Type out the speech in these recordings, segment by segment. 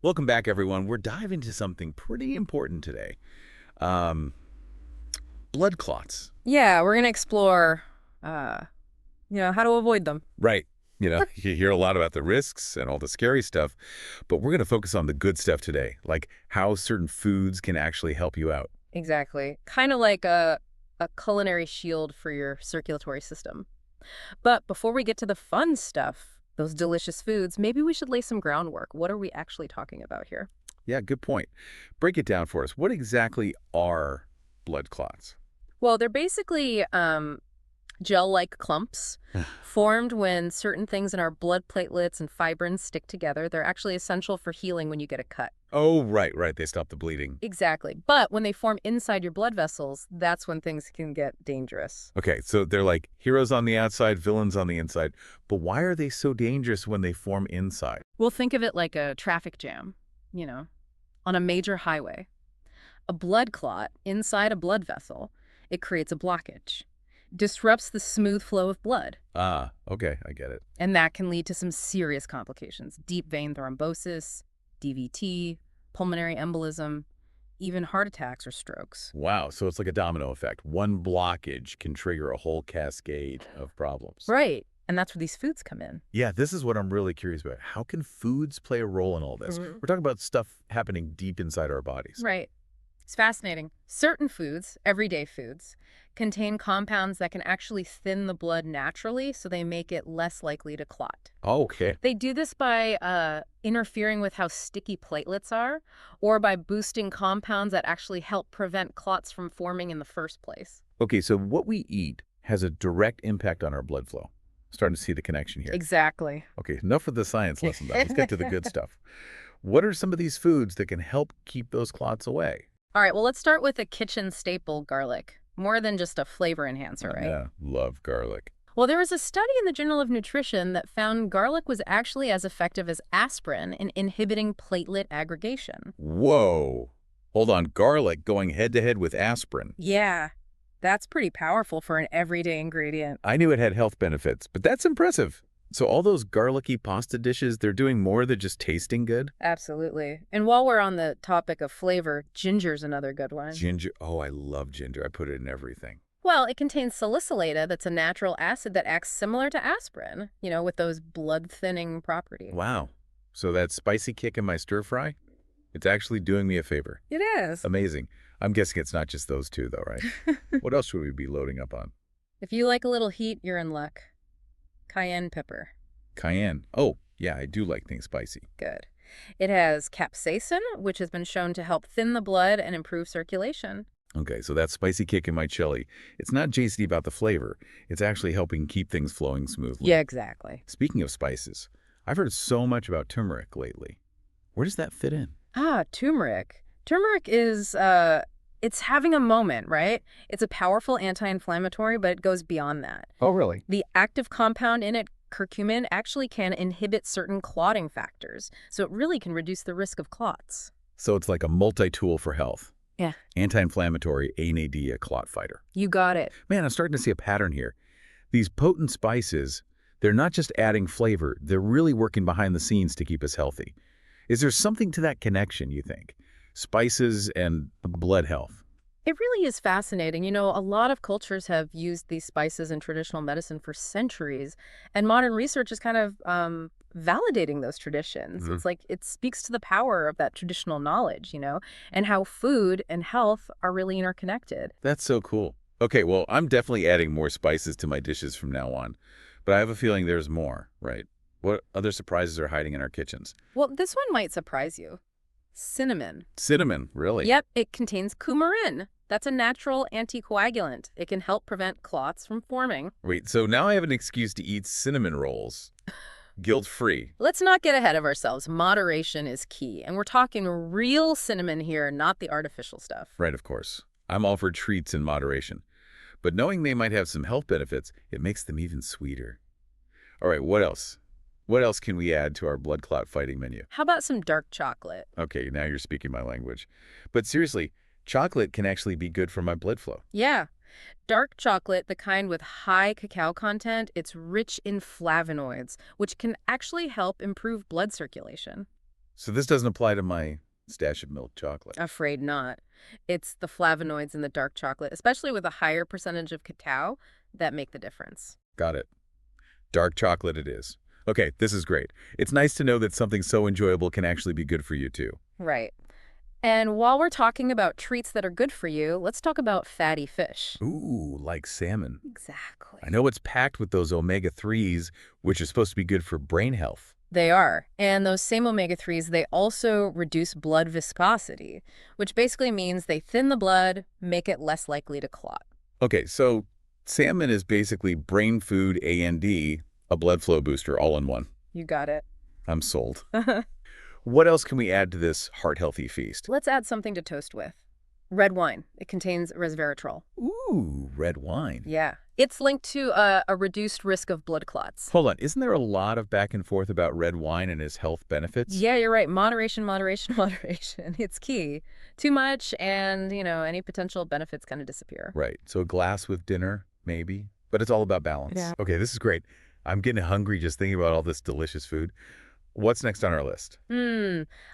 Welcome back, everyone. We're diving into something pretty important today. Um, blood clots. Yeah, we're gonna explore, uh, how to avoid them. Right. You hear a lot about the risks and all the scary stuff, but we're going to focus on the good stuff today, like how certain foods can actually help you out. Exactly. Kind of like a culinary shield for your circulatory system. But before we get to the fun stuff, those delicious foods, maybe we should lay some groundwork. What are we actually talking about here? Yeah, good point. Break it down for us. What exactly are blood clots? Well, they're basically gel-like clumps formed when certain things in our blood platelets and fibrins stick together. They're actually essential for healing when you get a cut. Oh, right, right. They stop the bleeding. Exactly. But when they form inside your blood vessels, that's when things can get dangerous. Okay, so they're like heroes on the outside, villains on the inside. But why are they so dangerous when they form inside? We'll think of it like a traffic jam, you know, on a major highway. A blood clot inside a blood vessel, it creates a blockage, disrupts the smooth flow of blood, Ah, okay, I get it. and that can lead to some serious complications: deep vein thrombosis, DVT, pulmonary embolism, even heart attacks or strokes. Wow, so it's like a domino effect. One blockage can trigger a whole cascade of problems. Right. And that's where these foods come in. Yeah, this is what I'm really curious about. How can foods play a role in all this? Mhm. We're talking about stuff happening deep inside our bodies. Right. It's fascinating. Certain foods, everyday foods, contain compounds that can actually thin the blood naturally, so they make it less likely to clot. Oh, okay. They do this by interfering with how sticky platelets are, or by boosting compounds that actually help prevent clots from forming in the first place. Okay, so what we eat has a direct impact on our blood flow. Starting to see the connection here. Exactly. Okay, enough of the science lesson, though. Let's get to the good stuff. What are some of these foods that can help keep those clots away? All right, well, let's start with a kitchen staple, garlic. More than just a flavor enhancer, right? Yeah, love garlic. Well, there was a study in the Journal of Nutrition that found garlic was actually as effective as aspirin in inhibiting platelet aggregation. Whoa. Hold on, garlic going head to head with aspirin. Yeah, that's pretty powerful for an everyday ingredient. I knew it had health benefits, but that's impressive. So all those garlicky pasta dishes, they're doing more than just tasting good? Absolutely. And while we're on the topic of flavor, ginger's another good one. Ginger. Oh, I love ginger. I put it in everything. Well, it contains salicylate, that's a natural acid that acts similar to aspirin, with those blood-thinning properties. Wow. So that spicy kick in my stir fry, it's actually doing me a favor. It is. Amazing. I'm guessing it's not just those two, though, right? What else should we be loading up on? If you like a little heat, you're in luck. Cayenne pepper. Cayenne. Oh, yeah, I do like things spicy. Good. It has capsaicin, which has been shown to help thin the blood and improve circulation. Okay, so that spicy kick in my chili, it's not JC about the flavor. It's actually helping keep things flowing smoothly. Yeah, exactly. Speaking of spices, I've heard so much about turmeric lately. Where does that fit in? Turmeric. Turmeric is, it's having a moment, right? It's a powerful anti-inflammatory, but it goes beyond that. Oh, really? The active compound in it, curcumin, actually can inhibit certain clotting factors, so it really can reduce the risk of clots. So it's like a multi-tool for health. Yeah. Anti-inflammatory, NAD, a clot fighter. You got it. Man, I'm starting to see a pattern here. These potent spices, they're not just adding flavor, they're really working behind the scenes to keep us healthy. Is there something to that connection, you think? Spices and blood health. It really is fascinating. A lot of cultures have used these spices in traditional medicine for centuries, and modern research is kind of validating those traditions. Mhm. It's like it speaks to the power of that traditional knowledge, and how food and health are really interconnected. That's so cool. Okay, well, I'm definitely adding more spices to my dishes from now on, but I have a feeling there's more, right? What other surprises are hiding in our kitchens? Well, this one might surprise you. Cinnamon. Cinnamon, really? Yep, it contains coumarin. That's a natural anticoagulant. It can help prevent clots from forming. Wait, so now I have an excuse to eat cinnamon rolls, guilt-free. Let's not get ahead of ourselves. Moderation is key. And we're talking real cinnamon here, not the artificial stuff. Right, of course. I'm all for treats in moderation. But knowing they might have some health benefits, it makes them even sweeter. All right, what else? What else can we add to our blood clot fighting menu? How about some dark chocolate? Okay, now you're speaking my language. But seriously, chocolate can actually be good for my blood flow. Yeah. Dark chocolate, the kind with high cacao content, it's rich in flavonoids, which can actually help improve blood circulation. So this doesn't apply to my stash of milk chocolate. Afraid not. It's the flavonoids in the dark chocolate, especially with a higher percentage of cacao, that make the difference. Got it. Dark chocolate it is. Okay, this is great. It's nice to know that something so enjoyable can actually be good for you too. Right. And while we're talking about treats that are good for you, let's talk about fatty fish. Ooh, like salmon. Exactly. I know it's packed with those omega-3s, which are supposed to be good for brain health. They are. And those same omega-3s, they also reduce blood viscosity, which basically means they thin the blood, make it less likely to clot. Okay, so salmon is basically brain food and a blood flow booster all in one. You got it. I'm sold. What else can we add to this heart-healthy feast? Let's add something to toast with. Red wine. It contains resveratrol. Ooh, red wine. Yeah. It's linked to a reduced risk of blood clots. Hold on, isn't there a lot of back and forth about red wine and its health benefits? Yeah, you're right. Moderation, moderation, moderation. It's key. Too much and, any potential benefits kind of disappear. Right, so a glass with dinner, maybe, but it's all about balance. Yeah. Okay, this is great. I'm getting hungry just thinking about all this delicious food. What's next on our list?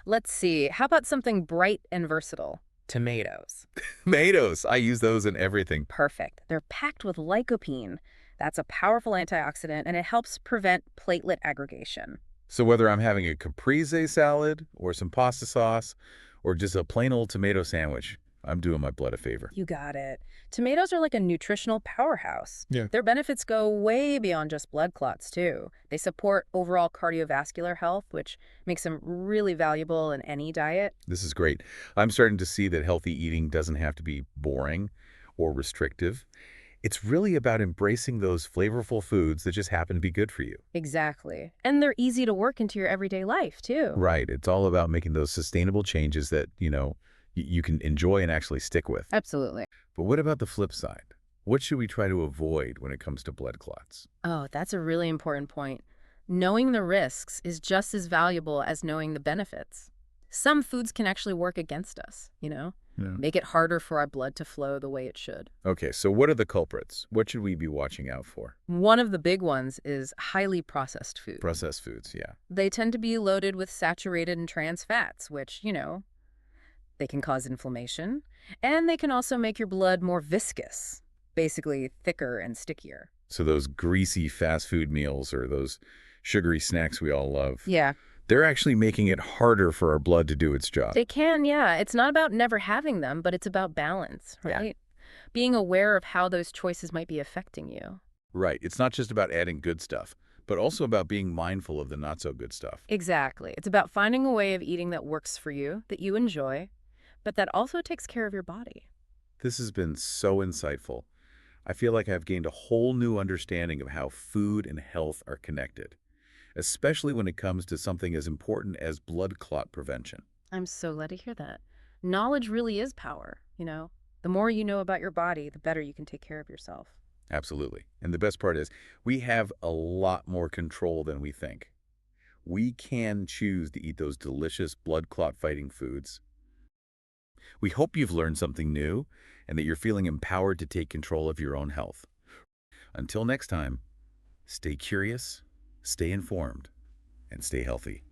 Let's see. How about something bright and versatile? Tomatoes. Tomatoes. I use those in everything. Perfect. They're packed with lycopene. That's a powerful antioxidant, and it helps prevent platelet aggregation. So whether I'm having a caprese salad or some pasta sauce or just a plain old tomato sandwich, I'm doing my blood a favor. You got it. Tomatoes are like a nutritional powerhouse. Yeah. Their benefits go way beyond just blood clots, too. They support overall cardiovascular health, which makes them really valuable in any diet. This is great. I'm starting to see that healthy eating doesn't have to be boring or restrictive. It's really about embracing those flavorful foods that just happen to be good for you. Exactly. And they're easy to work into your everyday life, too. Right. It's all about making those sustainable changes that, you can enjoy and actually stick with. Absolutely. But what about the flip side? What should we try to avoid when it comes to blood clots? Oh, that's a really important point. Knowing the risks is just as valuable as knowing the benefits. Some foods can actually work against us, Yeah. make it harder for our blood to flow the way it should. Okay, so what are the culprits? What should we be watching out for? One of the big ones is highly processed food. Processed foods, yeah. They tend to be loaded with saturated and trans fats, which, they can cause inflammation, and they can also make your blood more viscous, basically thicker and stickier. So those greasy fast food meals or those sugary snacks we all love, Yeah, they're actually making it harder for our blood to do its job. they can, yeah. It's not about never having them, but it's about balance, Yeah. right? Being aware of how those choices might be affecting you. Right. It's not just about adding good stuff, but also about being mindful of the not so good stuff. Exactly. It's about finding a way of eating that works for you, that you enjoy, but that also takes care of your body. This has been so insightful. I feel like I've gained a whole new understanding of how food and health are connected, especially when it comes to something as important as blood clot prevention. I'm so glad to hear that. Knowledge really is power, The more you know about your body, the better you can take care of yourself. Absolutely. And the best part is we have a lot more control than we think. We can choose to eat those delicious blood clot fighting foods. We hope you've learned something new and that you're feeling empowered to take control of your own health. Until next time, stay curious, stay informed, and stay healthy.